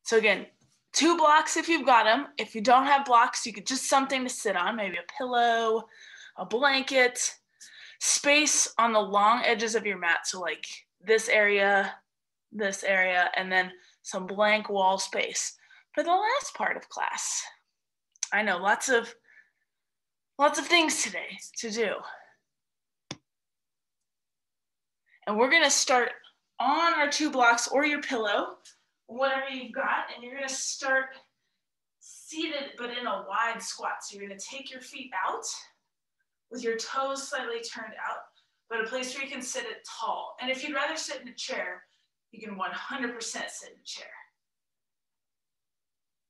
So again, 2 blocks if you've got them. If you don't have blocks, you could just something to sit on, maybe a pillow, a blanket, space on the long edges of your mat. So like this area, and then some blank wall space for the last part of class. I know lots of things today to do. And we're gonna start on our 2 blocks or your pillow, whatever you've got, and you're gonna start seated but in a wide squat. So you're gonna take your feet out with your toes slightly turned out, but a place where you can sit it tall. And if you'd rather sit in a chair, you can 100% sit in a chair.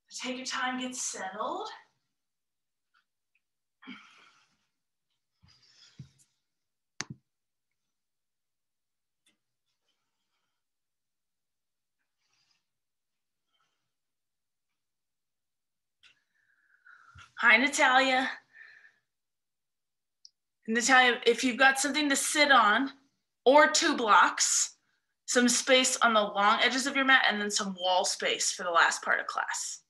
So take your time, get settled. Hi, Natalia. Natalia, if you've got something to sit on or 2 blocks, some space on the long edges of your mat, and then some wall space for the last part of class.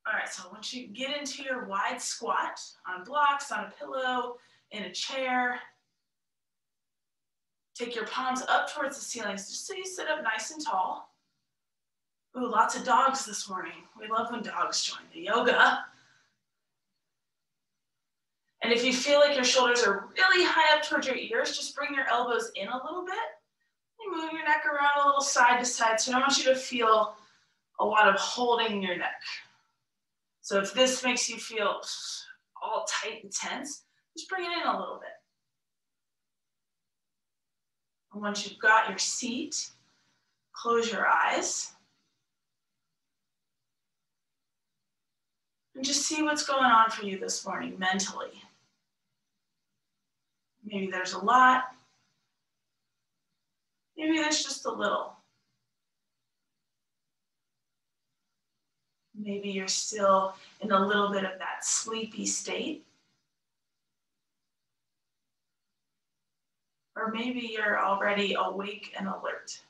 All right, so once you get into your wide squat on blocks, on a pillow, in a chair, take your palms up towards the ceiling just so you sit up nice and tall. Ooh, lots of dogs this morning. We love when dogs join the yoga. And if you feel like your shoulders are really high up towards your ears, just bring your elbows in a little bit and move your neck around a little side to side. So I don't want you to feel a lot of holding your neck. So if this makes you feel all tight and tense, just bring it in a little bit. And once you've got your seat, close your eyes. And just see what's going on for you this morning mentally. Maybe there's a lot. Maybe there's just a little. Maybe you're still in a little bit of that sleepy state. Or maybe you're already awake and alert.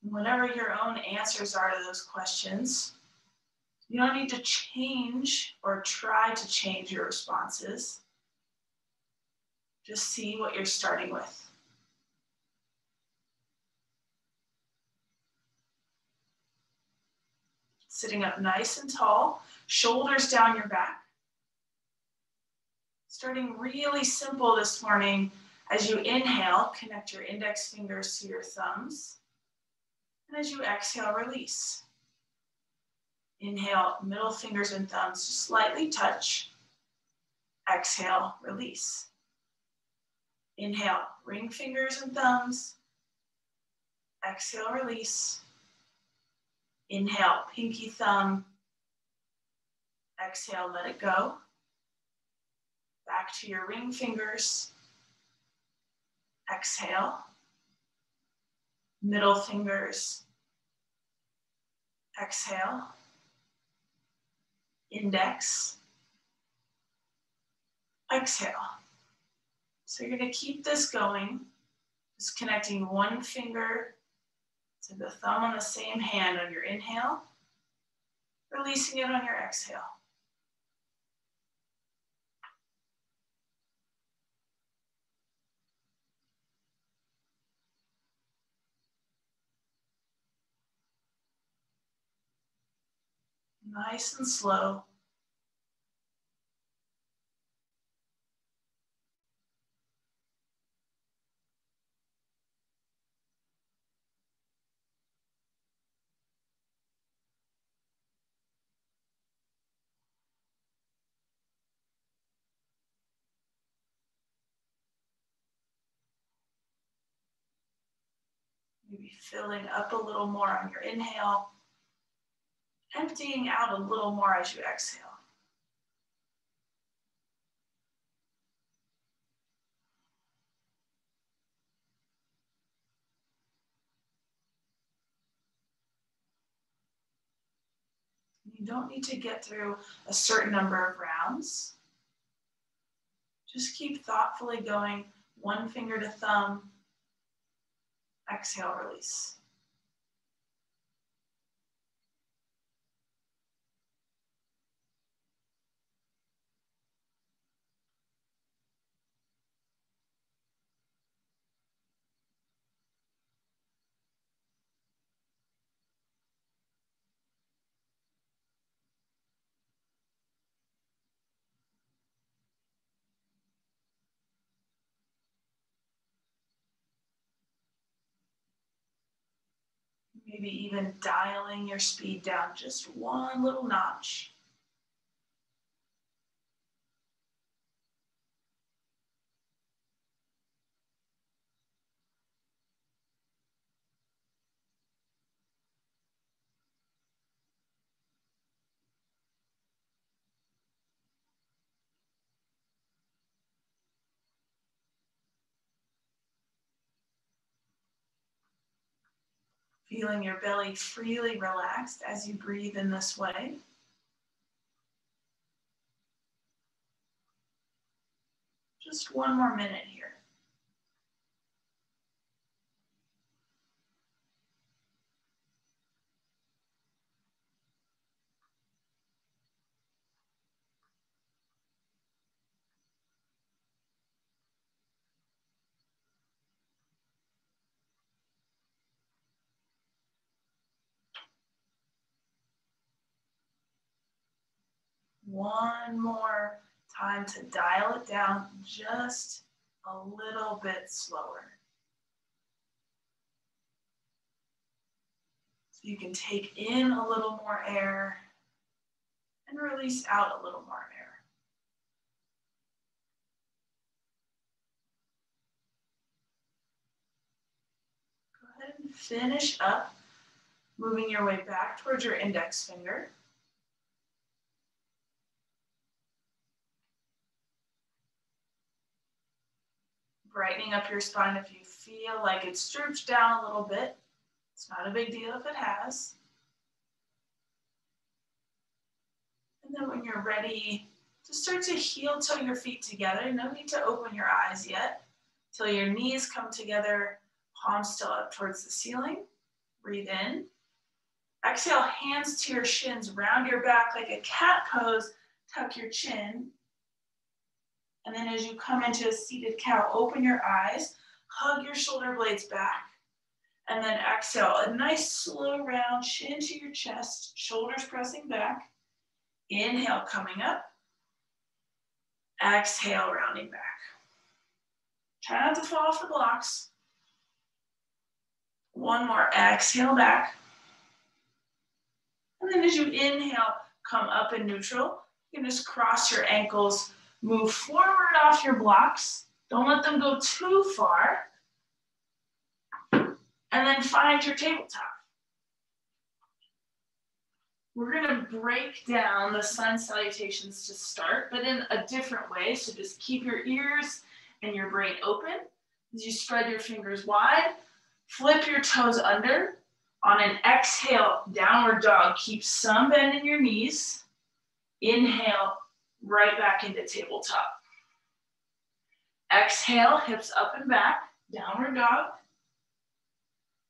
Whatever your own answers are to those questions, you don't need to change or try to change your responses. Just see what you're starting with. Sitting up nice and tall, shoulders down your back. Starting really simple this morning, as you inhale, connect your index fingers to your thumbs. And as you exhale, release. Inhale, middle fingers and thumbs slightly touch. Exhale, release. Inhale, ring fingers and thumbs. Exhale, release. Inhale, pinky thumb. Exhale, let it go. Back to your ring fingers. Exhale. Middle fingers. Exhale. Index. Exhale. So you're going to keep this going, just connecting one finger to the thumb on the same hand on your inhale, releasing it on your exhale. Nice and slow. Maybe filling up a little more on your inhale, emptying out a little more as you exhale. You don't need to get through a certain number of rounds. Just keep thoughtfully going, one finger to thumb. Exhale, release. Maybe even dialing your speed down just one little notch. Feeling your belly freely relaxed as you breathe in this way. Just one more minute here. One more time to dial it down just a little bit slower. So you can take in a little more air and release out a little more air. Go ahead and finish up, moving your way back towards your index finger. Brightening up your spine if you feel like it's drooped down a little bit. It's not a big deal if it has. And then when you're ready, just start to heel toe your feet together. No need to open your eyes yet. Till your knees come together, palms still up towards the ceiling. Breathe in. Exhale, hands to your shins, round your back like a cat pose, tuck your chin. And then as you come into a seated cow, open your eyes, hug your shoulder blades back. And then exhale, a nice slow round, chin to your chest, shoulders pressing back. Inhale, coming up. Exhale, rounding back. Try not to fall off the blocks. One more, exhale back. And then as you inhale, come up in neutral. You can just cross your ankles, move forward off your blocks. Don't let them go too far. And then find your tabletop. We're gonna break down the sun salutations to start, but in a different way. So just keep your ears and your brain open. As you spread your fingers wide, flip your toes under. On an exhale, downward dog, keep some bend in your knees. Inhale, right back into tabletop. Exhale, hips up and back, downward dog.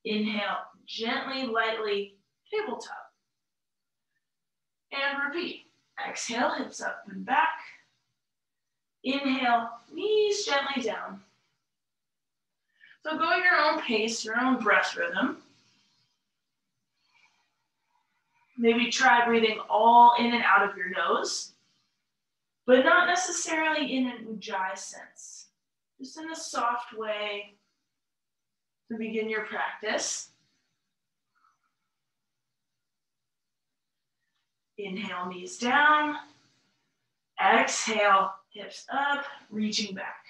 Inhale, gently, lightly, tabletop. And repeat. Exhale, hips up and back. Inhale, knees gently down. So go at your own pace, your own breath rhythm. Maybe try breathing all in and out of your nose, but not necessarily in an ujjayi sense. Just in a soft way to begin your practice. Inhale, knees down. Exhale, hips up, reaching back.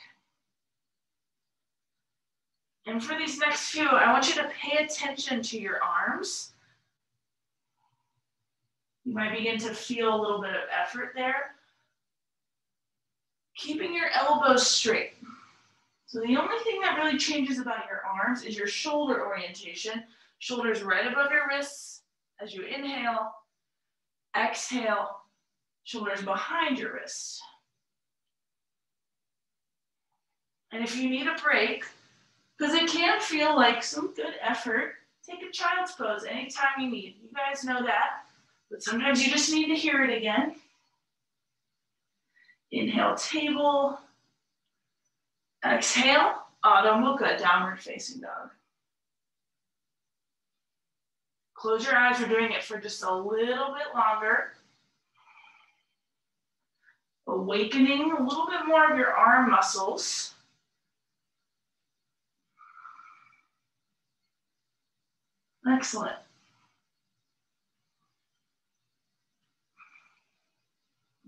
And for these next few, I want you to pay attention to your arms. You might begin to feel a little bit of effort there. Keeping your elbows straight. So the only thing that really changes about your arms is your shoulder orientation. Shoulders right above your wrists as you inhale. Exhale, shoulders behind your wrists. And if you need a break, because it can feel like some good effort, take a child's pose anytime you need. You guys know that, but sometimes you just need to hear it again. Inhale, table. Exhale, Adho Mukha, downward facing dog. Close your eyes. We're doing it for just a little bit longer. Awakening a little bit more of your arm muscles. Excellent.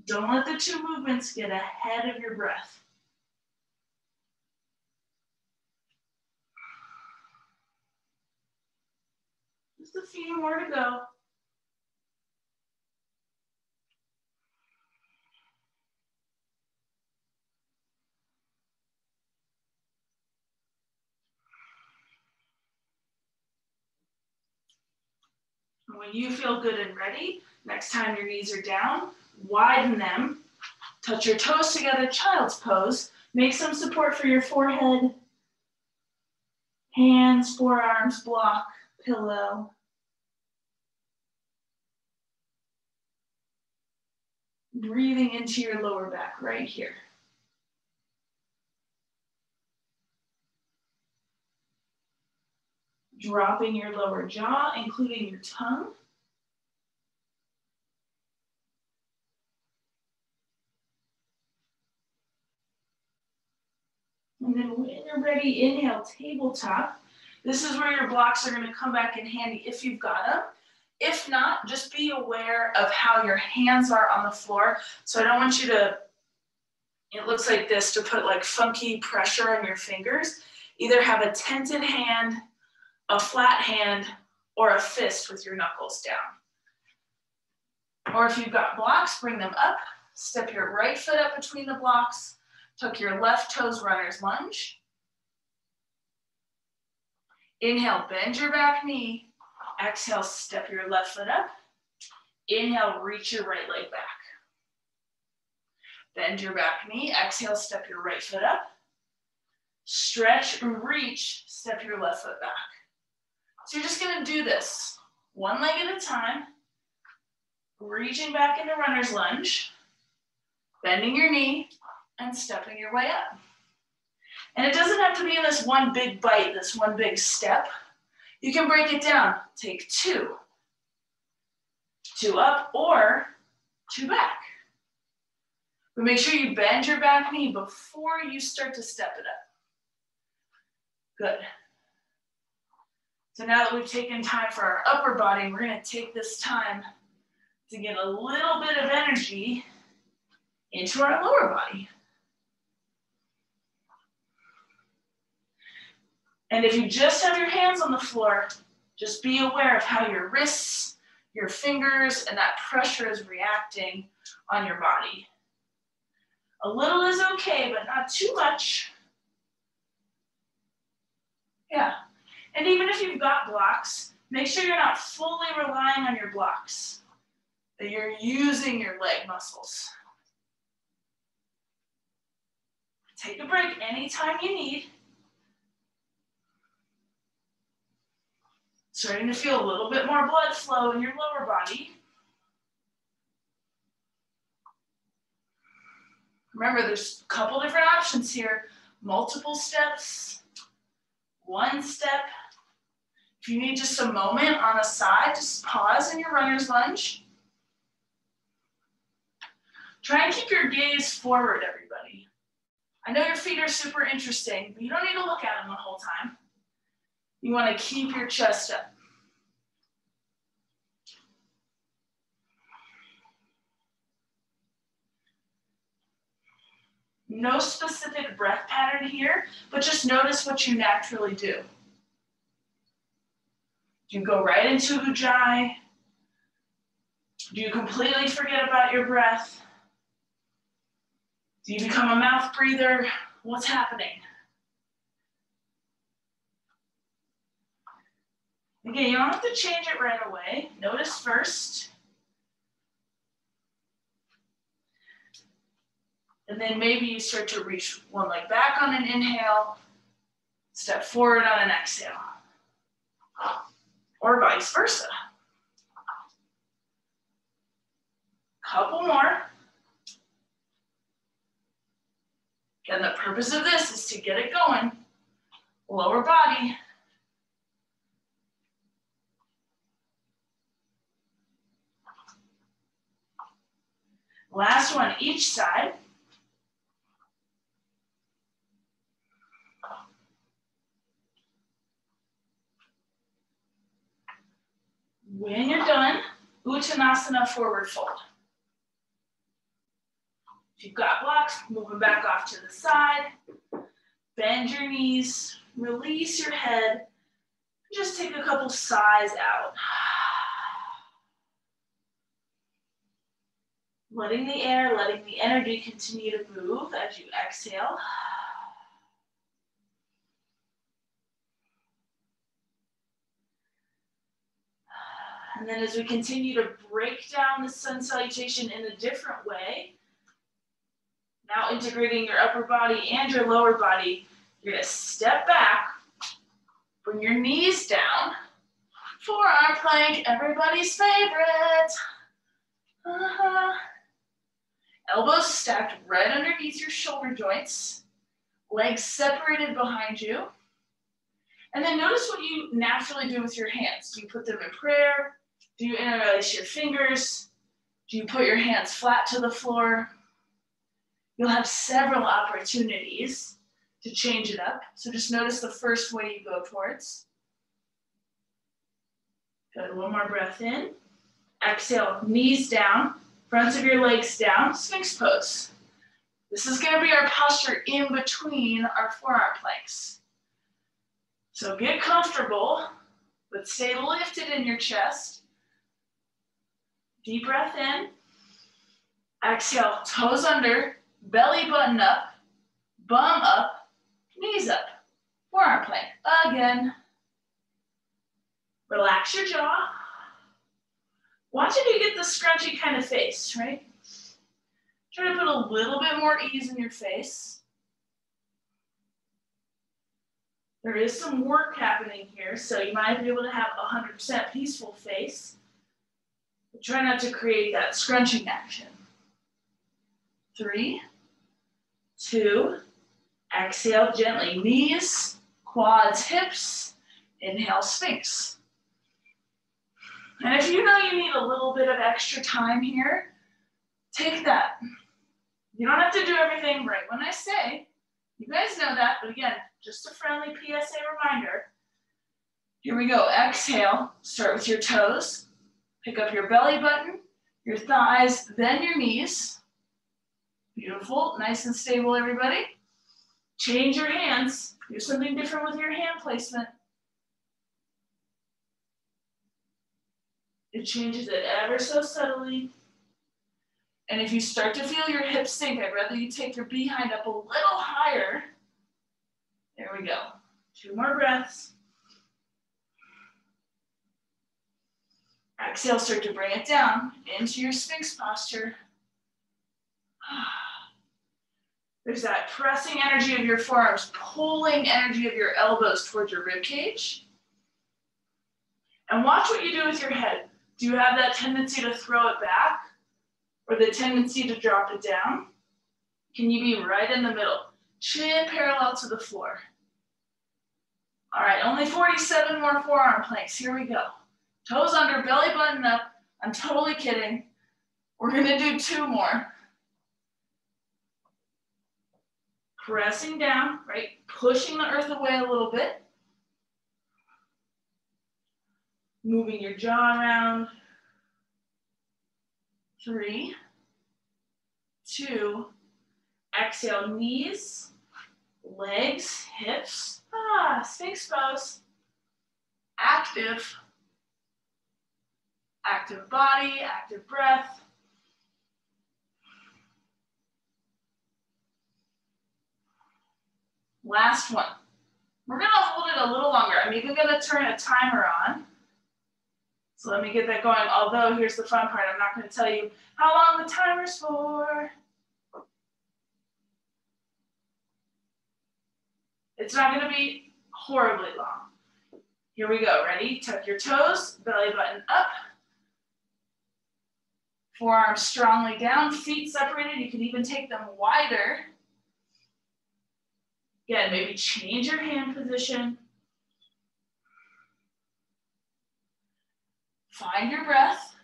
Don't let the two movements get ahead of your breath. Just a few more to go. When you feel good and ready, next time your knees are down, widen them, touch your toes together, child's pose, make some support for your forehead, hands, forearms, block, pillow. Breathing into your lower back right here. Dropping your lower jaw, including your tongue. And then when you're ready, inhale, tabletop. This is where your blocks are going to come back in handy if you've got them. If not, just be aware of how your hands are on the floor. So I don't want you to, it looks like this, to put like funky pressure on your fingers. Either have a tented hand, a flat hand, or a fist with your knuckles down. Or if you've got blocks, bring them up. Step your right foot up between the blocks. Tuck your left toes, runner's lunge. Inhale, bend your back knee. Exhale, step your left foot up. Inhale, reach your right leg back. Bend your back knee. Exhale, step your right foot up. Stretch, reach, step your left foot back. So you're just gonna do this one leg at a time, reaching back into runner's lunge, bending your knee, and stepping your way up. And it doesn't have to be in this one big bite, this one big step. You can break it down. Take two up or two back. But make sure you bend your back knee before you start to step it up. Good. So now that we've taken time for our upper body, we're going to take this time to get a little bit of energy into our lower body. And if you just have your hands on the floor, just be aware of how your wrists, your fingers, and that pressure is reacting on your body. A little is okay, but not too much. Yeah. And even if you've got blocks, make sure you're not fully relying on your blocks, that you're using your leg muscles. Take a break anytime you need. Starting to feel a little bit more blood flow in your lower body. Remember, there's a couple different options here. Multiple steps, one step. If you need just a moment on the side, just pause in your runner's lunge. Try and keep your gaze forward, everybody. I know your feet are super interesting, but you don't need to look at them the whole time. You want to keep your chest up. No specific breath pattern here, but just notice what you naturally do. Do you go right into Ujjayi? Do you completely forget about your breath? Do you become a mouth breather? What's happening? Again, you don't have to change it right away. Notice first. And then maybe you start to reach one leg back on an inhale, step forward on an exhale, or vice versa. Couple more. Again, the purpose of this is to get it going. Lower body. Last one, each side. When you're done, Uttanasana, forward fold. If you've got blocks, move them back off to the side. Bend your knees, release your head. Just take a couple sighs out. Letting the air, letting the energy continue to move as you exhale. And then as we continue to break down the sun salutation in a different way, now integrating your upper body and your lower body, you're gonna step back, bring your knees down, forearm plank, everybody's favorite. Elbows stacked right underneath your shoulder joints, legs separated behind you. And then notice what you naturally do with your hands. Do you put them in prayer? Do you interlace your fingers? Do you put your hands flat to the floor? You'll have several opportunities to change it up. So just notice the first way you go towards. Good, one more breath in. Exhale, knees down, fronts of your legs down, Sphinx pose. This is gonna be our posture in between our forearm planks. So get comfortable, but stay lifted in your chest. Deep breath in. Exhale, toes under, belly button up, bum up, knees up. Forearm plank. Again. Relax your jaw. Watch if you get the scrunchy kind of face, right? Try to put a little bit more ease in your face. There is some work happening here, so you might be able to have a 100% peaceful face. But try not to create that scrunching action. 3, 2, exhale gently. Knees, quads, hips. Inhale, Sphinx. And if you know you need a little bit of extra time here, take that. You don't have to do everything right when I say. You guys know that, but again, just a friendly PSA reminder. Here we go. Exhale. Start with your toes. Pick up your belly button, your thighs, then your knees. Beautiful. Nice and stable, everybody. Change your hands. Do something different with your hand placement. It changes it ever so subtly. And if you start to feel your hips sink, I'd rather you take your behind up a little higher. There we go. 2 more breaths. Exhale, start to bring it down into your Sphinx posture. There's that pressing energy of your forearms, pulling energy of your elbows towards your rib cage. And watch what you do with your head. Do you have that tendency to throw it back or the tendency to drop it down? Can you be right in the middle? Chin parallel to the floor. All right, only 47 more forearm planks. Here we go. Toes under, belly button up. I'm totally kidding. We're gonna do 2 more. Pressing down, right? Pushing the earth away a little bit. Moving your jaw around. 3, 2, exhale, knees, legs, hips. Sphinx pose. Active. Active body, active breath. Last one. We're gonna hold it a little longer. I'm even gonna turn a timer on. So let me get that going. Although here's the fun part. I'm not gonna tell you how long the timer's for. It's not gonna be horribly long. Here we go, ready? Tuck your toes, belly button up. Forearms strongly down, feet separated. You can even take them wider. Again, maybe change your hand position. Find your breath.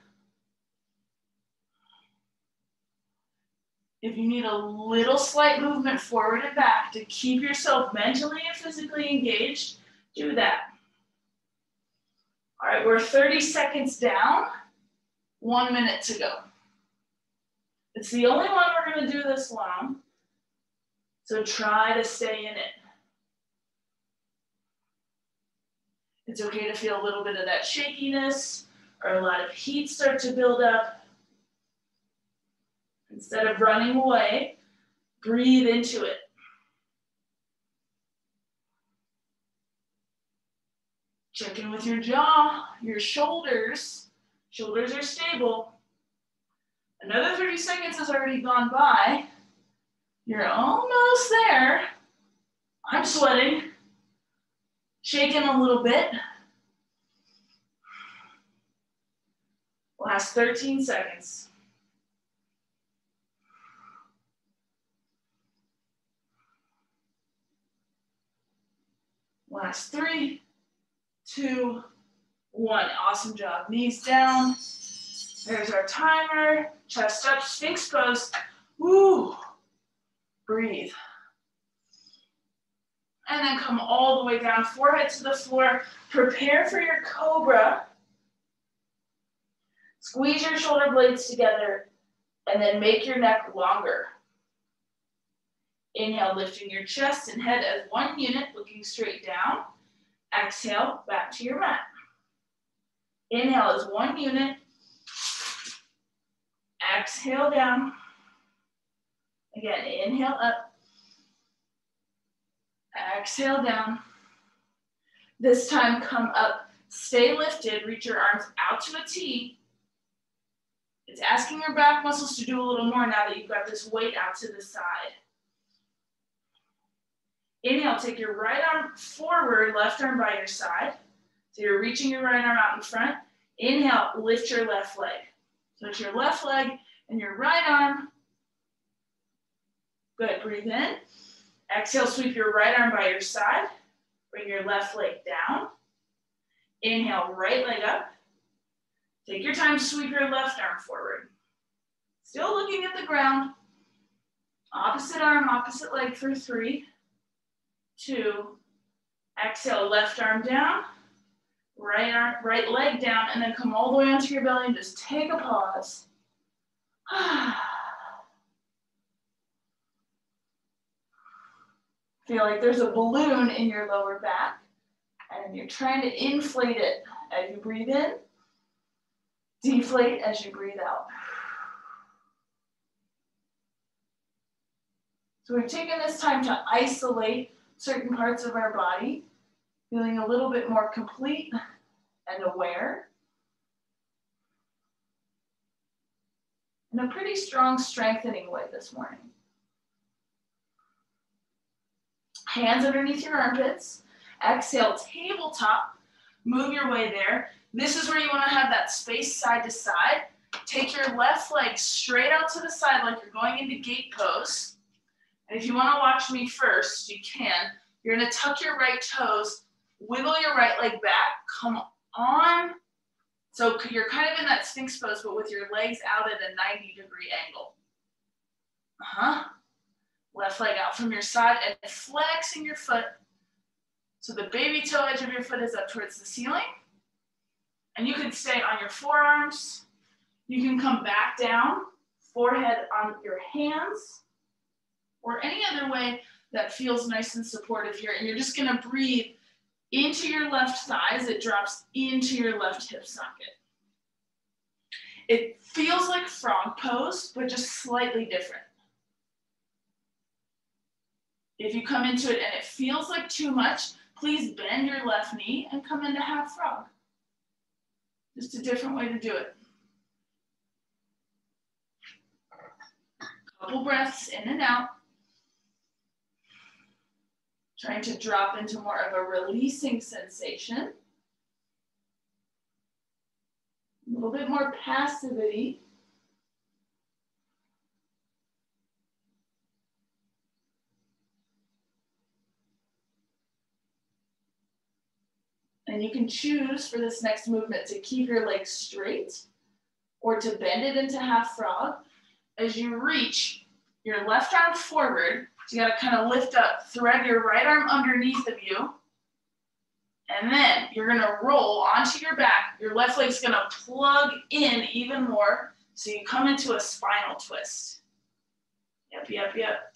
If you need a little slight movement forward and back to keep yourself mentally and physically engaged, do that. All right, we're 30 seconds down, 1 minute to go. It's the only one we're gonna do this long, so try to stay in it. It's okay to feel a little bit of that shakiness or a lot of heat start to build up. Instead of running away, breathe into it. Check in with your jaw, your shoulders. Shoulders are stable. Another 30 seconds has already gone by. You're almost there. I'm sweating. Shaking a little bit. Last 13 seconds. Last 3, 2, 1. Awesome job. Knees down. There's our timer. Chest up, Sphinx pose. Woo. Breathe. And then come all the way down, forehead to the floor. Prepare for your Cobra. Squeeze your shoulder blades together and then make your neck longer. Inhale, lifting your chest and head as one unit, looking straight down. Exhale, back to your mat. Inhale as one unit. Exhale down. Again, inhale up. Exhale down. This time, come up, stay lifted, reach your arms out to a T. It's asking your back muscles to do a little more now that you've got this weight out to the side. Inhale, take your right arm forward, left arm by your side. So you're reaching your right arm out in front. Inhale, lift your left leg. So it's your left leg and your right arm. Good, breathe in. Exhale, sweep your right arm by your side. Bring your left leg down. Inhale, right leg up. Take your time, sweep your left arm forward. Still looking at the ground. Opposite arm, opposite leg for 3, 2. Exhale, left arm down. Right leg down, and then come all the way onto your belly and just take a pause. Feel like there's a balloon in your lower back, and you're trying to inflate it as you breathe in, deflate as you breathe out. So we've taken this time to isolate certain parts of our body, feeling a little bit more complete and aware. In a pretty strong strengthening way this morning. Hands underneath your armpits. Exhale, tabletop. Move your way there. This is where you want to have that space side to side. Take your left leg straight out to the side like you're going into gate pose. And if you want to watch me first, you can. You're going to tuck your right toes, wiggle your right leg back, come on. So you're kind of in that Sphinx pose, but with your legs out at a 90-degree angle. Left leg out from your side and flexing your foot. So the baby toe edge of your foot is up towards the ceiling. And you can stay on your forearms. You can come back down, forehead on your hands, or any other way that feels nice and supportive here. And you're just gonna breathe into your left thigh as it drops into your left hip socket. It feels like frog pose, but just slightly different. If you come into it and it feels like too much, please bend your left knee and come into half frog. Just a different way to do it. Couple breaths in and out. Trying to drop into more of a releasing sensation. A little bit more passivity. And you can choose for this next movement to keep your legs straight or to bend it into half frog. As you reach your left arm forward, so you gotta kind of lift up, thread your right arm underneath of you, and then you're gonna roll onto your back. Your left leg's gonna plug in even more, so you come into a spinal twist. Yep, yep, yep.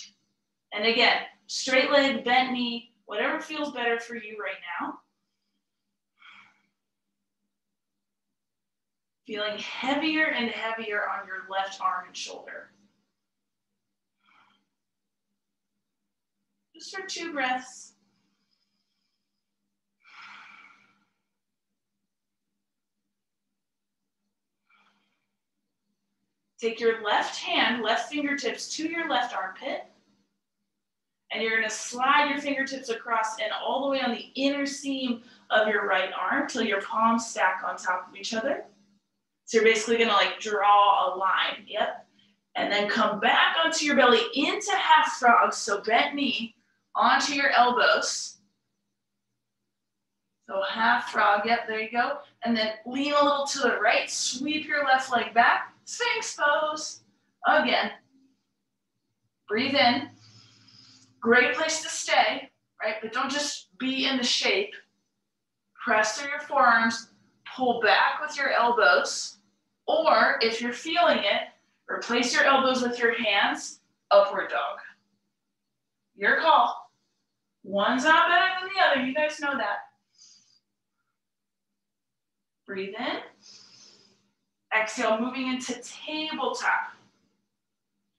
And again, straight leg, bent knee, whatever feels better for you right now. Feeling heavier and heavier on your left arm and shoulder. Just for 2 breaths. Take your left hand, left fingertips to your left armpit. And you're gonna slide your fingertips across and all the way on the inner seam of your right arm till your palms stack on top of each other. So you're basically gonna like draw a line, yep. And then come back onto your belly into half frog, so bent knee onto your elbows. So half frog, yep, there you go. And then lean a little to the right, sweep your left leg back, Sphinx pose. Again, breathe in. Great place to stay, right? But don't just be in the shape. Press through your forearms, pull back with your elbows. Or if you're feeling it, replace your elbows with your hands, upward dog. Your call. One's not better than the other, you guys know that. Breathe in. Exhale, moving into tabletop.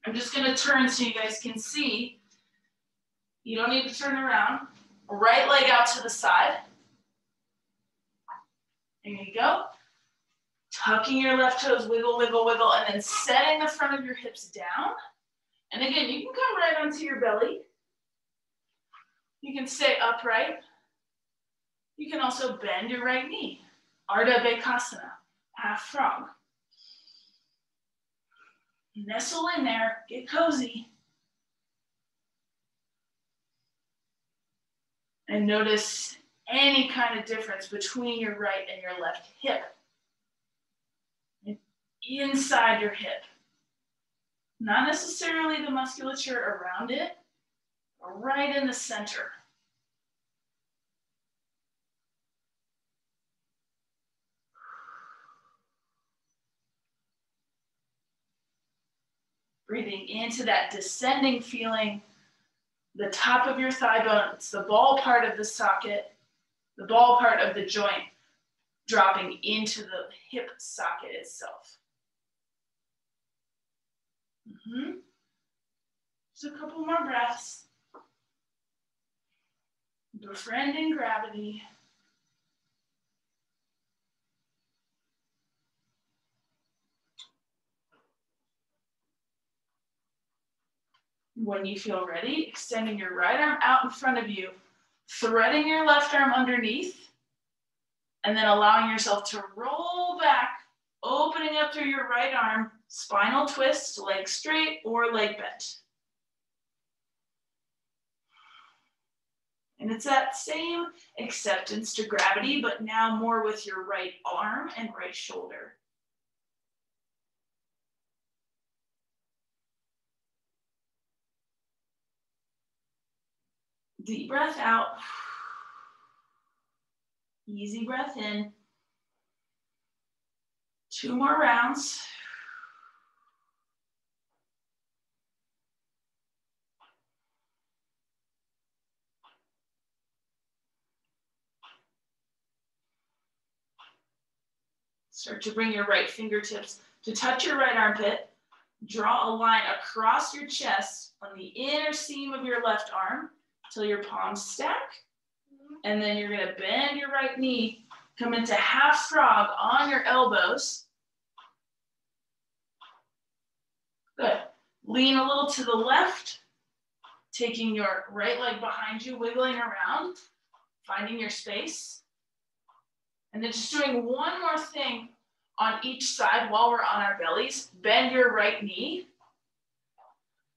I'm just gonna turn so you guys can see. You don't need to turn around. Right leg out to the side. There you go. Tucking your left toes, wiggle, wiggle, wiggle, and then setting the front of your hips down. And again, you can come right onto your belly. You can stay upright. You can also bend your right knee. Adductor, half frog. Nestle in there, get cozy. And notice any kind of difference between your right and your left hip. Inside your hip. Not necessarily the musculature around it, but right in the center. Breathing into that descending feeling, the top of your thigh bone, it's the ball part of the socket, the ball part of the joint, dropping into the hip socket itself. Just a couple more breaths. Befriending gravity. When you feel ready, extending your right arm out in front of you, threading your left arm underneath, and then allowing yourself to roll back, opening up through your right arm, spinal twist, leg straight or leg bent. And it's that same acceptance to gravity, but now more with your right arm and right shoulder. Deep breath out. Easy breath in. 2 more rounds. Start to bring your right fingertips to touch your right armpit. Draw a line across your chest on the inner seam of your left arm till your palms stack. And then you're gonna bend your right knee, come into half frog on your elbows. Good. Lean a little to the left. taking your right leg behind you, wiggling around, finding your space. And then just doing one more thing on each side while we're on our bellies. Bend your right knee.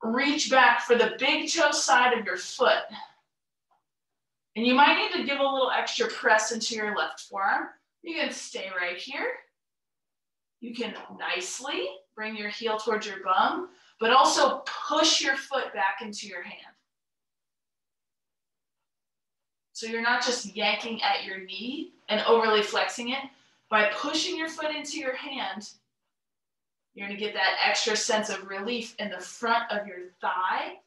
Reach back for the big toe side of your foot. And you might need to give a little extra press into your left forearm. You can stay right here. You can nicely bring your heel towards your bum, but also push your foot back into your hand. So you're not just yanking at your knee and overly flexing it. By pushing your foot into your hand, you're going to get that extra sense of relief in the front of your thigh,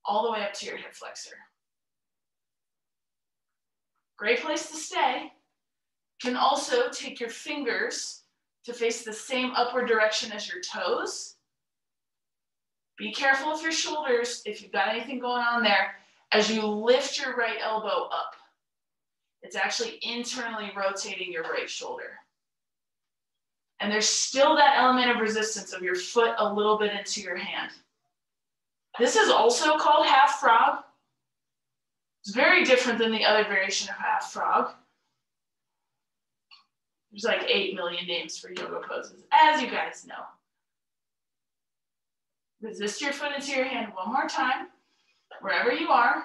all the way up to your hip flexor. Great place to stay. You can also take your fingers to face the same upward direction as your toes. Be careful with your shoulders if you've got anything going on there as you lift your right elbow up. It's actually internally rotating your right shoulder. And there's still that element of resistance of your foot a little bit into your hand. This is also called half frog. It's very different than the other variation of half frog. There's like 8 million names for yoga poses, as you guys know. Resist your foot into your hand one more time, wherever you are.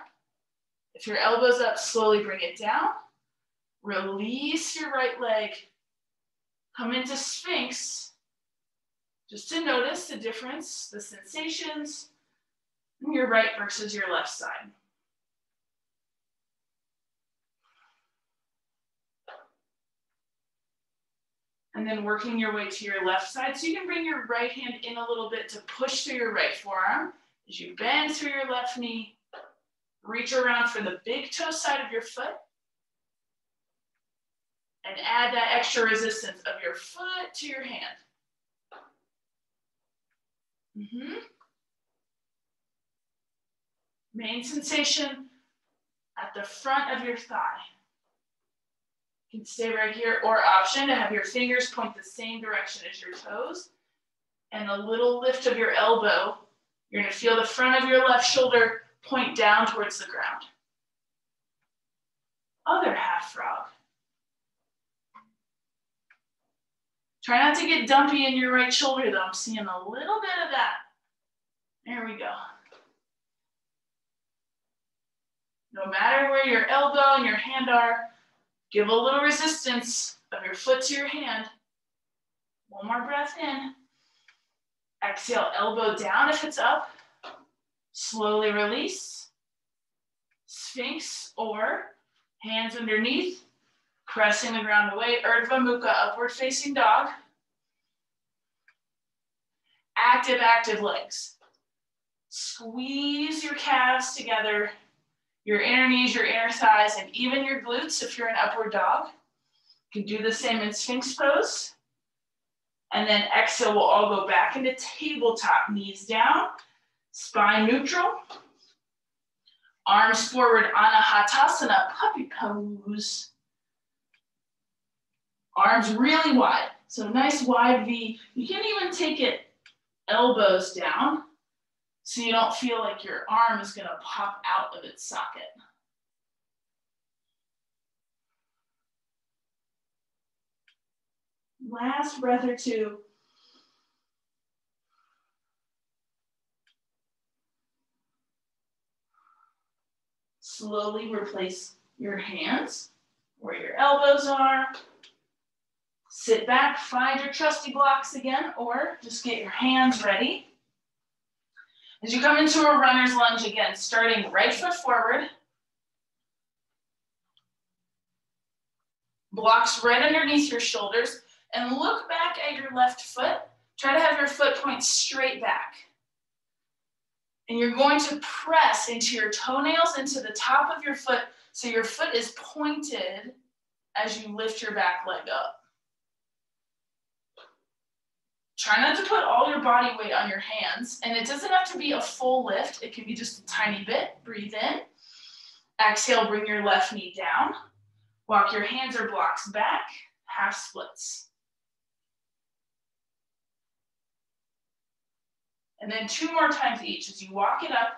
If your elbow's up, slowly bring it down. Release your right leg. Come into Sphinx, just to notice the difference, the sensations, in your right versus your left side. And then working your way to your left side. So you can bring your right hand in a little bit to push through your right forearm. As you bend through your left knee, reach around for the big toe side of your foot. And add that extra resistance of your foot to your hand. Main sensation at the front of your thigh. You can stay right here, or option to have your fingers point the same direction as your toes. And a little lift of your elbow. You're going to feel the front of your left shoulder point down towards the ground. Other half frog. Try not to get dumpy in your right shoulder though. I'm seeing a little bit of that. There we go. No matter where your elbow and your hand are, give a little resistance of your foot to your hand. One more breath in. Exhale, elbow down if it's up. Slowly release. Sphinx or hands underneath. Pressing the ground away, Urdhva Mukha, upward facing dog. Active, active legs. Squeeze your calves together, your inner knees, your inner thighs, and even your glutes if you're an upward dog. You can do the same in Sphinx pose. And then exhale, we'll all go back into tabletop, knees down, spine neutral. Arms forward, Anahatasana, puppy pose. Arms really wide, so nice wide V. You can even take it elbows down so you don't feel like your arm is gonna pop out of its socket. Last breath or two. Slowly replace your hands where your elbows are. Sit back, find your trusty blocks again, or just get your hands ready. As you come into a runner's lunge again, starting right foot forward. Blocks right underneath your shoulders, and look back at your left foot. Try to have your foot point straight back. And you're going to press into your toenails into the top of your foot so your foot is pointed as you lift your back leg up. Try not to put all your body weight on your hands, and it doesn't have to be a full lift. It can be just a tiny bit. Breathe in. Exhale, bring your left knee down. Walk your hands or blocks back, half splits. And then 2 more times each. As you walk it up,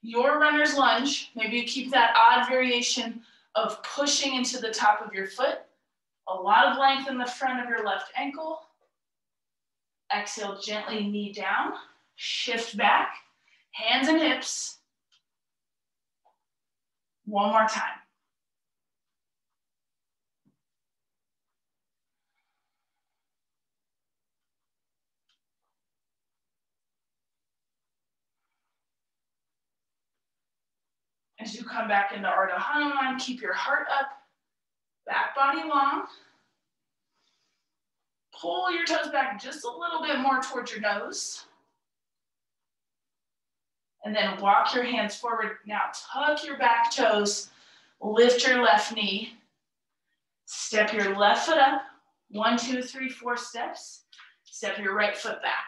Your runner's lunge, maybe you keep that odd variation of pushing into the top of your foot. A lot of length in the front of your left ankle. Exhale, gently knee down, shift back, hands and hips. One more time. As you come back into Ardha Hanuman, keep your heart up, back body long. Pull your toes back just a little bit more towards your nose. And then walk your hands forward. Now tuck your back toes, lift your left knee. Step your left foot up, 1, 2, 3, 4 steps. Step your right foot back.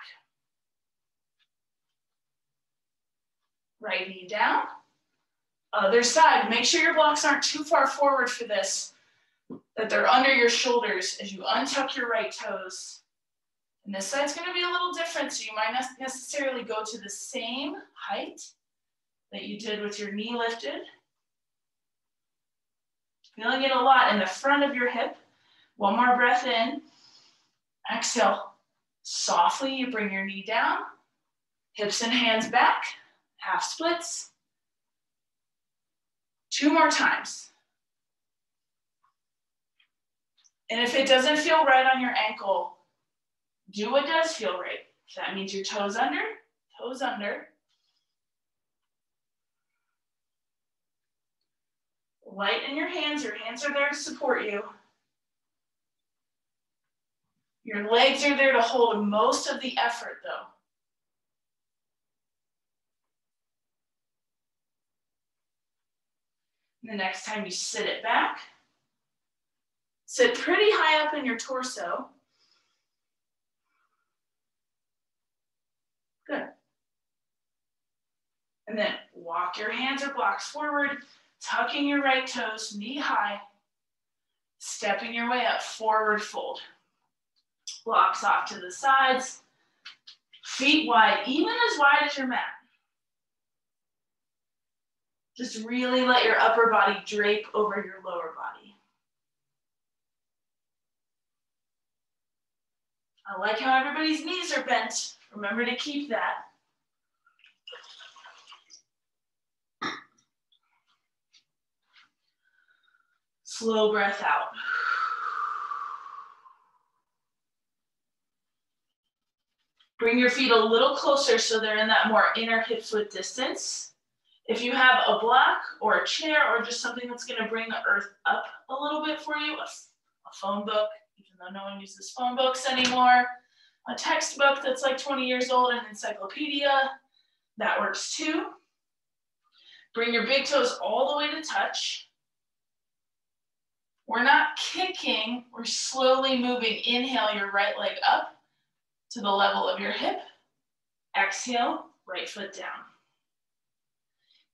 Right knee down. Other side, make sure your blocks aren't too far forward for this, that they're under your shoulders as you untuck your right toes. And this side's gonna be a little different, so you might not necessarily go to the same height that you did with your knee lifted. Feeling it a lot in the front of your hip. One more breath in. Exhale. Softly, you bring your knee down. Hips and hands back. Half splits. 2 more times. And if it doesn't feel right on your ankle, do what does feel right. If that means your toes under, toes under. Lighten your hands are there to support you. Your legs are there to hold most of the effort though. The next time you sit it back, sit pretty high up in your torso. Good. And then walk your hands or blocks forward, tucking your right toes, knee high, stepping your way up, forward fold. Blocks off to the sides, feet wide, even as wide as your mat. Just really let your upper body drape over your lower body. I like how everybody's knees are bent. Remember to keep that. Slow breath out. Bring your feet a little closer so they're in that more inner hip foot distance. If you have a block or a chair or just something that's going to bring the earth up a little bit for you, a phone book, even though no one uses phone books anymore, a textbook that's like 20 years old, an encyclopedia, that works too. Bring your big toes all the way to touch. We're not kicking, we're slowly moving. Inhale your right leg up to the level of your hip. Exhale, right foot down.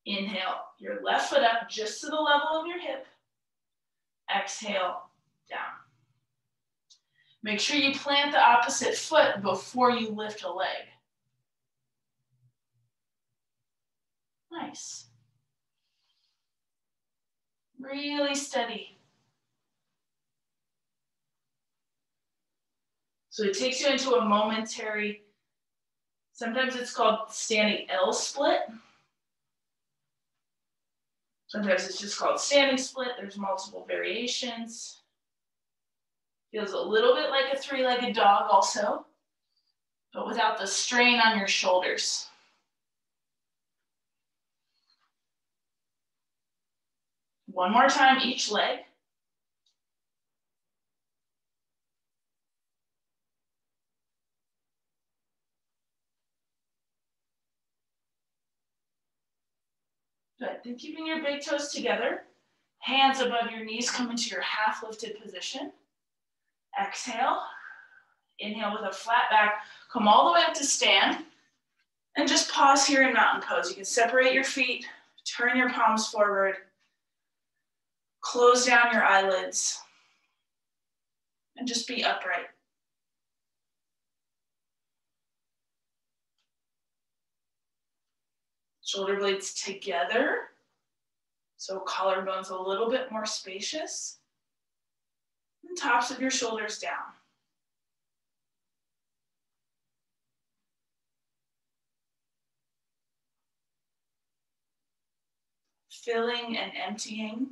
Inhale your left foot up just to the level of your hip. Exhale, down. Make sure you plant the opposite foot before you lift a leg. Nice. Really steady. So it takes you into a momentary, sometimes it's called standing L split. Sometimes it's just called standing split. There's multiple variations. Feels a little bit like a 3-legged dog also, but without the strain on your shoulders. One more time, each leg. Good, then keeping your big toes together, hands above your knees, come into your half lifted position. Exhale, inhale with a flat back, come all the way up to stand, and just pause here in mountain pose. You can separate your feet, turn your palms forward, close down your eyelids, and just be upright. Shoulder blades together. So collarbones a little bit more spacious. And tops of your shoulders down. Filling and emptying.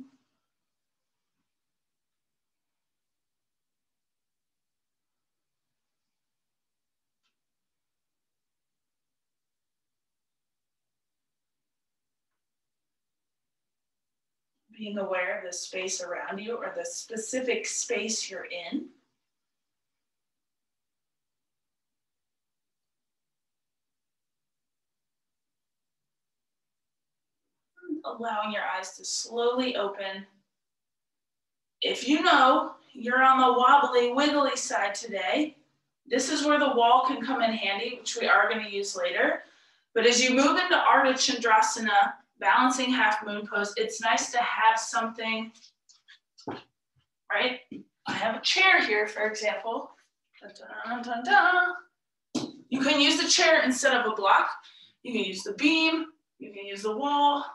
Being aware of the space around you or the specific space you're in. Allowing your eyes to slowly open. If you know you're on the wobbly, wiggly side today, this is where the wall can come in handy, which we are going to use later. But as you move into Adductor, balancing half moon pose, it's nice to have something, right? I have a chair here, for example. Dun, dun, dun, dun, dun. You can use the chair instead of a block. You can use the beam. You can use the wall.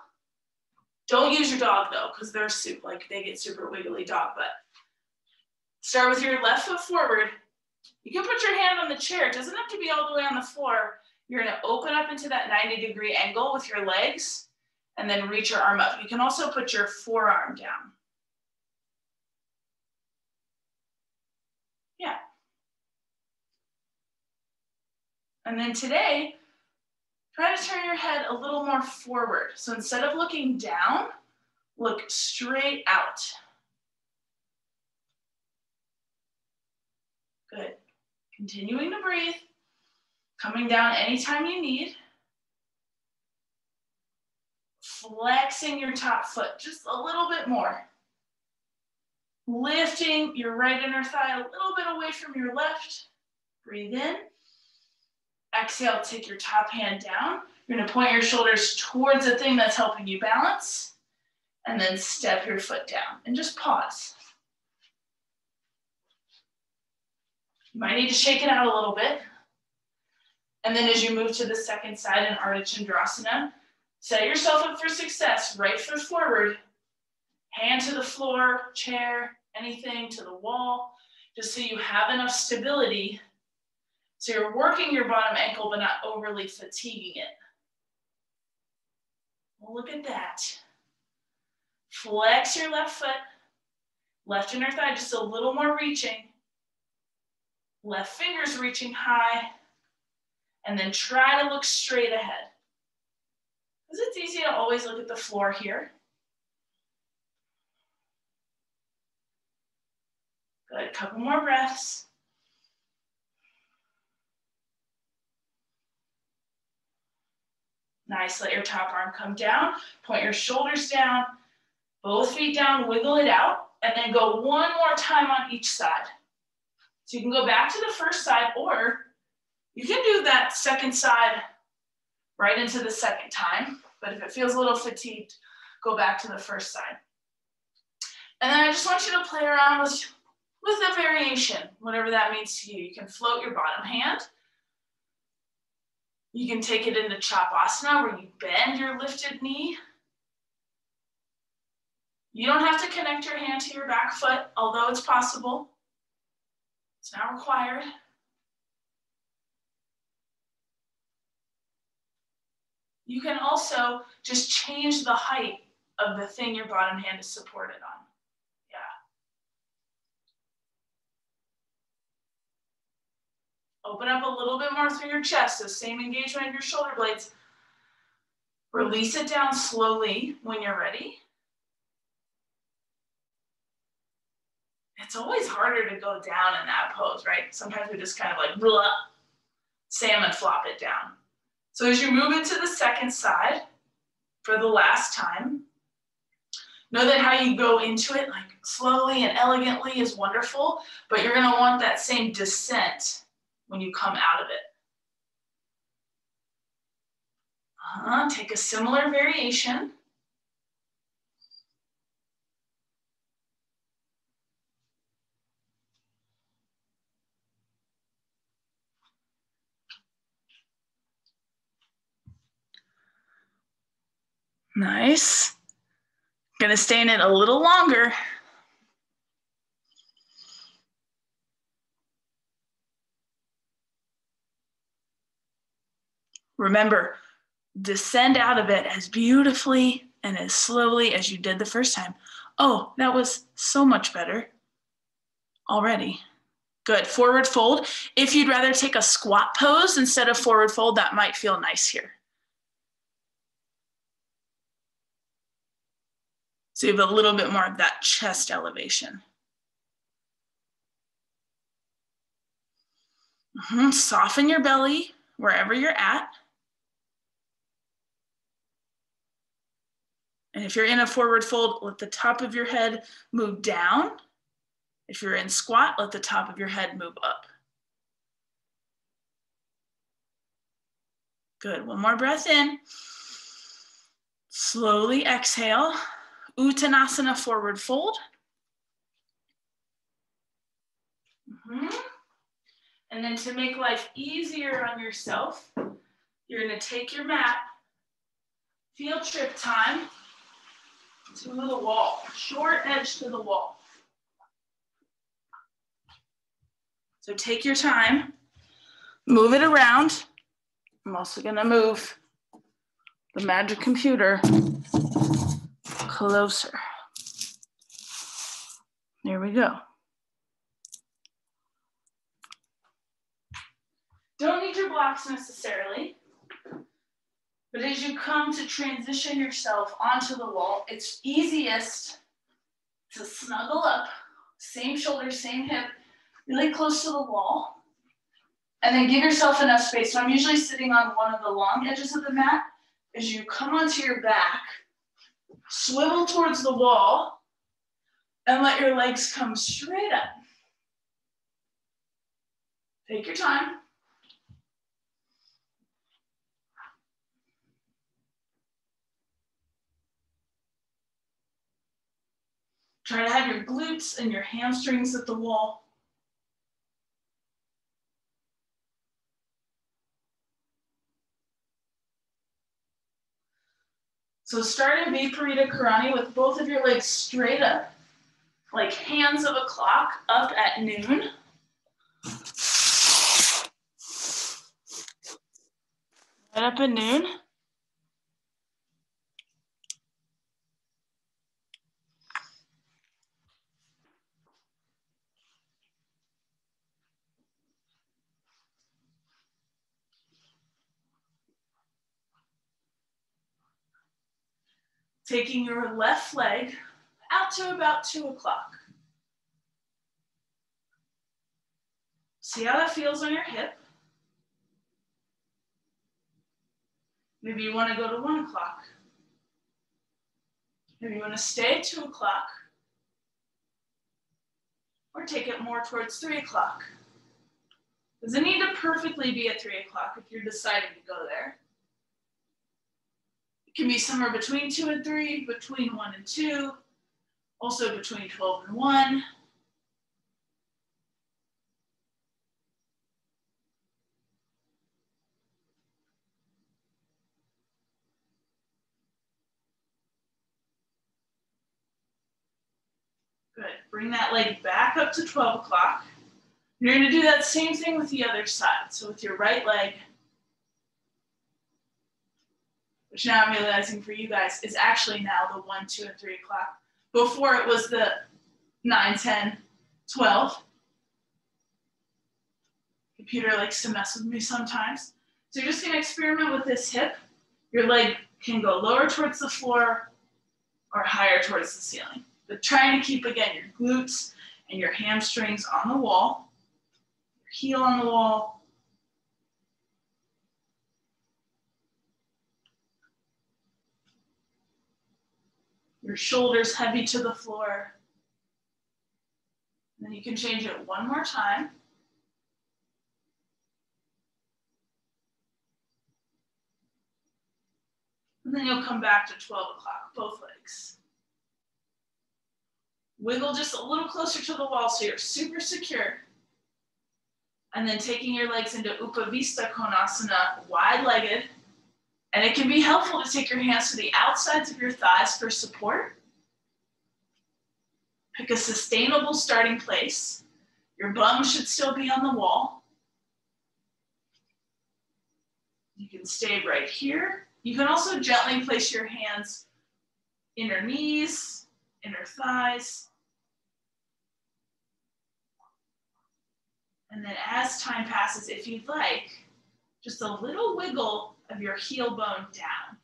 Don't use your dog though, because they get super wiggly dog butt. Start with your left foot forward. You can put your hand on the chair. It doesn't have to be all the way on the floor. You're gonna open up into that 90-degree angle with your legs and then reach your arm up. You can also put your forearm down. Yeah. And then today, try to turn your head a little more forward. So instead of looking down, look straight out. Good. Continuing to breathe. Coming down anytime you need. Flexing your top foot just a little bit more. Lifting your right inner thigh a little bit away from your left. Breathe in. Exhale, take your top hand down. You're gonna point your shoulders towards the thing that's helping you balance. And then step your foot down and just pause. You might need to shake it out a little bit. And then as you move to the second side in Anahatasana, set yourself up for success. Right foot forward, hand to the floor, chair, anything, to the wall, just so you have enough stability. So you're working your bottom ankle, but not overly fatiguing it. Well, look at that. Flex your left foot, left inner thigh just a little more reaching. Left finger's reaching high. And then try to look straight ahead. Because it's easy to always look at the floor here. Good, couple more breaths. Nice, let your top arm come down. Point your shoulders down. Both feet down, wiggle it out. And then go one more time on each side. So you can go back to the first side, or you can do that second side right into the second time. But if it feels a little fatigued, go back to the first side. And then I just want you to play around with a variation, whatever that means to you. You can float your bottom hand. You can take it into Chapasana where you bend your lifted knee. You don't have to connect your hand to your back foot, although it's possible. It's not required. You can also just change the height of the thing your bottom hand is supported on. Yeah. Open up a little bit more through your chest, so same engagement of your shoulder blades. Release it down slowly when you're ready. It's always harder to go down in that pose, right? Sometimes we just kind of like blah, salmon flop it down. So as you move into the second side for the last time, know that how you go into it like slowly and elegantly is wonderful, but you're gonna want that same descent when you come out of it. Take a similar variation. Nice. Gonna stay in it a little longer. Remember, descend out of it as beautifully and as slowly as you did the first time. Oh, that was so much better already. Good, forward fold. If you'd rather take a squat pose instead of forward fold, that might feel nice here. So you have a little bit more of that chest elevation. Soften your belly wherever you're at. And if you're in a forward fold, let the top of your head move down. If you're in squat, let the top of your head move up. Good, one more breath in. Slowly exhale. Uttanasana, forward fold. And then to make life easier on yourself, you're gonna take your mat, field trip time to the wall, short edge to the wall. So take your time, move it around. I'm also gonna move the magic computer closer. There we go. Don't need your blocks necessarily, but as you come to transition yourself onto the wall, it's easiest to snuggle up, same shoulder, same hip, really close to the wall, and then give yourself enough space. So I'm usually sitting on one of the long edges of the mat. As you come onto your back, swivel towards the wall, and let your legs come straight up. Take your time. Try to have your glutes and your hamstrings at the wall. So start in Viparita Karani with both of your legs straight up, like hands of a clock up at noon. Right up at noon. Taking your left leg out to about 2 o'clock. See how that feels on your hip. Maybe you want to go to 1 o'clock. Maybe you want to stay at 2 o'clock. Or take it more towards 3 o'clock. Does it need to perfectly be at 3 o'clock if you're deciding to go there? It can be somewhere between 2 and 3, between 1 and 2, also between 12 and 1. Good, bring that leg back up to 12 o'clock. You're gonna do that same thing with the other side. So with your right leg, which now I'm realizing for you guys is actually now the 1, 2, and 3 o'clock. Before it was the 9, 10, 12. Computer likes to mess with me sometimes. So you're just gonna experiment with this hip. Your leg can go lower towards the floor or higher towards the ceiling. But trying to keep, again, your glutes and your hamstrings on the wall, your heel on the wall. Your shoulders heavy to the floor. And then you can change it one more time. And then you'll come back to 12 o'clock, both legs. Wiggle just a little closer to the wall so you're super secure. And then taking your legs into Uppa Vista Konasana, wide-legged. And it can be helpful to take your hands to the outsides of your thighs for support. Pick a sustainable starting place. Your bum should still be on the wall. You can stay right here. You can also gently place your hands inner knees, inner thighs. And then as time passes, if you'd like, just a little wiggle of your heel bone down.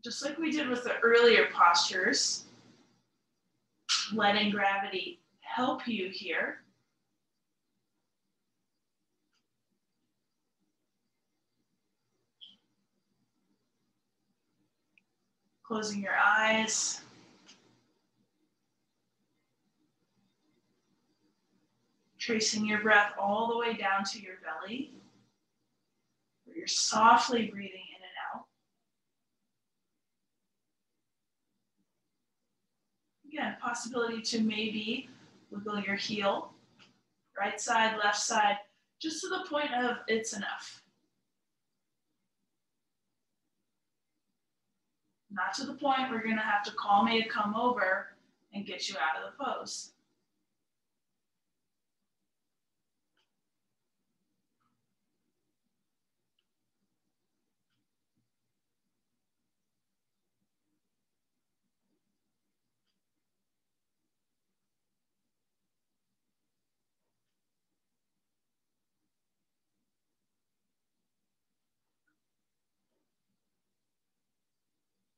Just like we did with the earlier postures, letting gravity help you here. Closing your eyes. Tracing your breath all the way down to your belly, where you're softly breathing in and out. Again, possibility to maybe wiggle your heel, right side, left side, just to the point of it's enough. Not to the point where you're gonna have to call me to come over and get you out of the pose.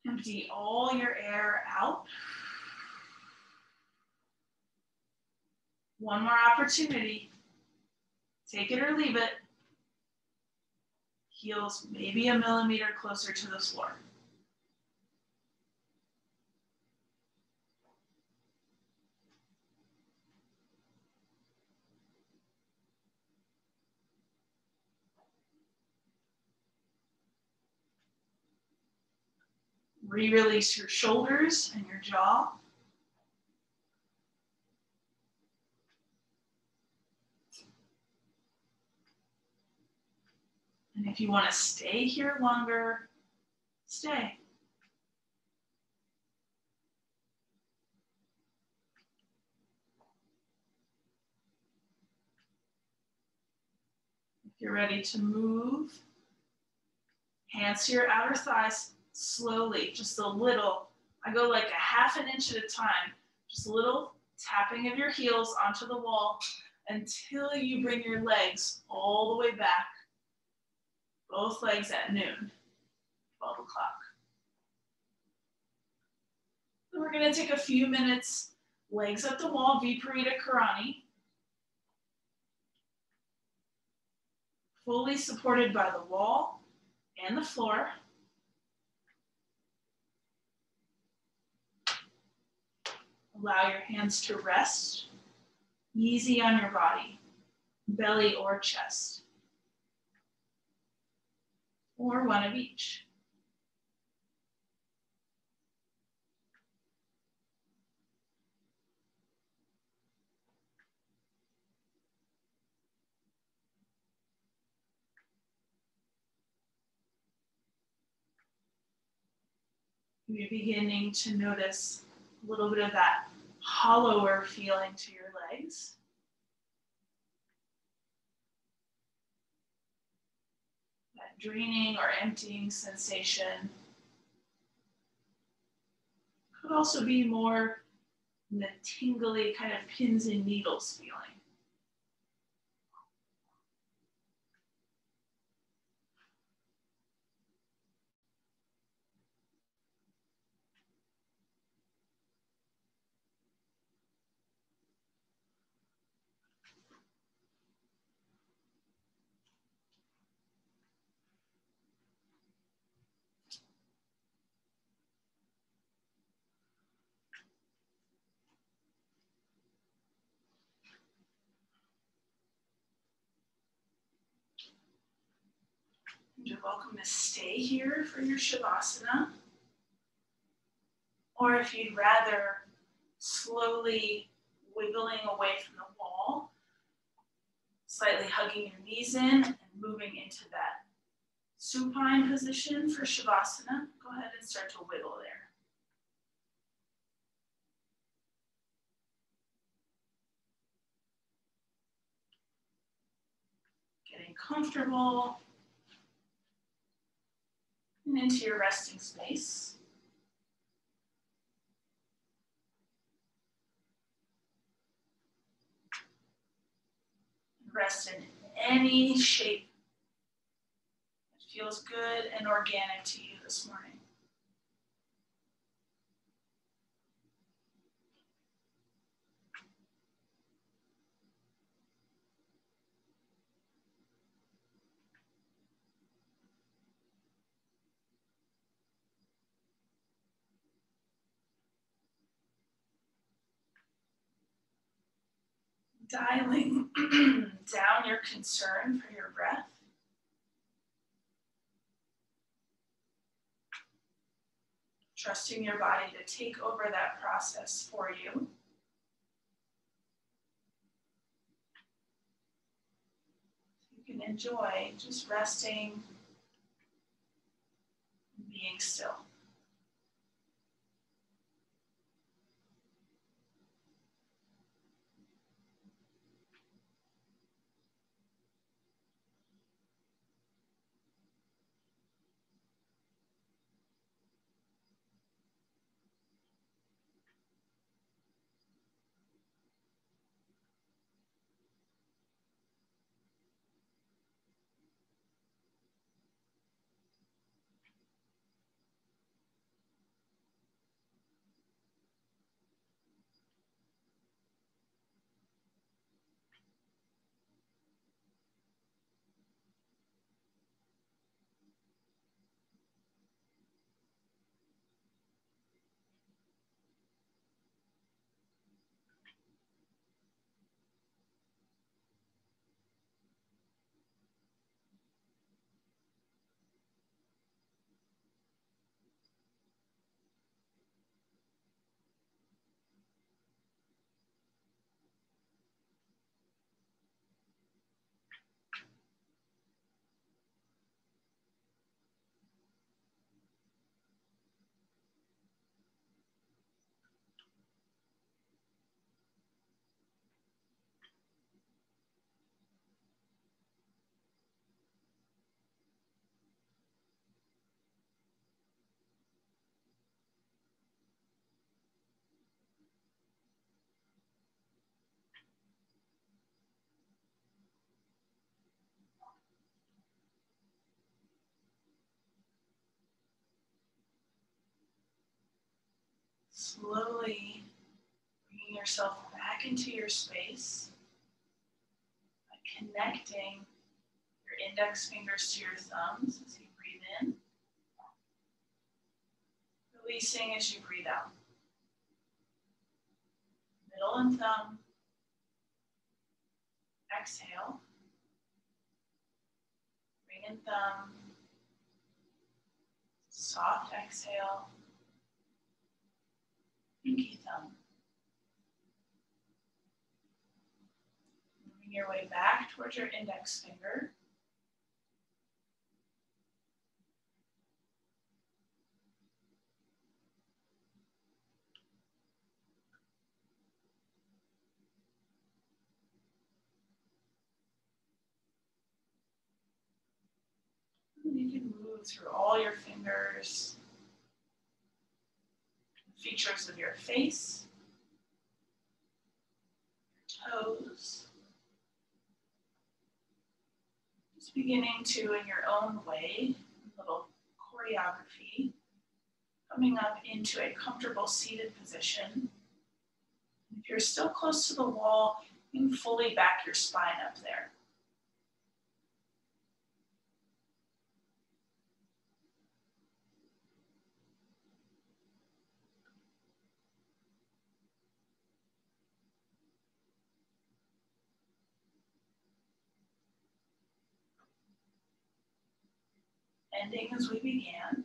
Empty all your air out. One more opportunity. Take it or leave it. Heels maybe a millimeter closer to the floor. Re-release your shoulders and your jaw. And if you want to stay here longer, stay. If you're ready to move, hands to your outer thighs slowly, just a little. I go like a half an inch at a time, just a little tapping of your heels onto the wall until you bring your legs all the way back. Both legs at noon, 12 o'clock. Then we're gonna take a few minutes, legs at the wall, Viparita Karani. Fully supported by the wall and the floor. Allow your hands to rest, easy on your body, belly or chest, or one of each. You're beginning to notice a little bit of that hollower feeling to your legs. That draining or emptying sensation. Could also be more the tingly kind of pins and needles feeling. You're welcome to stay here for your Shavasana. Or if you'd rather slowly wiggling away from the wall, Slightly hugging your knees in and moving into that supine position for Shavasana. Go ahead and start to wiggle there. Getting comfortable and into your resting space. Rest in any shape that feels good and organic to you this morning. Dialing down your concern for your breath. Trusting your body to take over that process for you. You can enjoy just resting and being still. Slowly bringing yourself back into your space by connecting your index fingers to your thumbs as you breathe in, releasing as you breathe out. Middle and thumb, exhale, ring and thumb, soft exhale, pinky thumb. Moving your way back towards your index finger. And you can move through all your fingers, features of your face, toes. Just beginning to, in your own way, a little choreography, coming up into a comfortable seated position. If you're still close to the wall, you can fully back your spine up there. Ending as we began.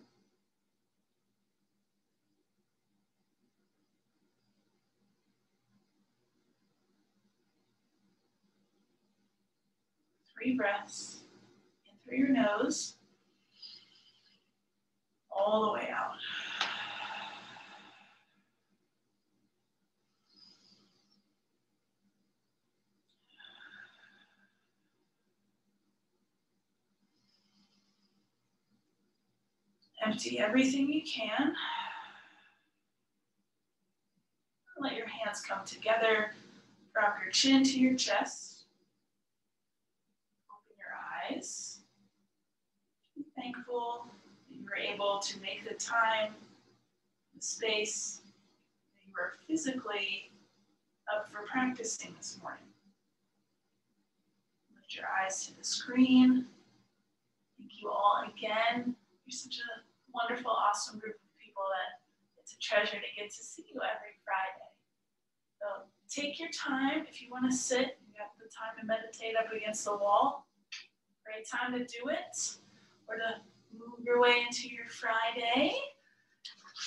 3 breaths. In through your nose, all the way out. Empty everything you can. Let your hands come together. Drop your chin to your chest. Open your eyes. Be thankful that you were able to make the time, the space, that you were physically up for practicing this morning. Lift your eyes to the screen. Thank you all again. You're such a wonderful, awesome group of people that it's a treasure to get to see you every Friday. So take your time. If you want to sit, you have the time to meditate up against the wall. Great time to do it. Or to move your way into your Friday.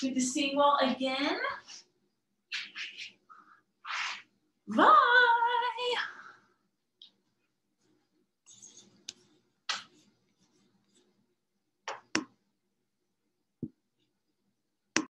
Good to see you all again. Bye.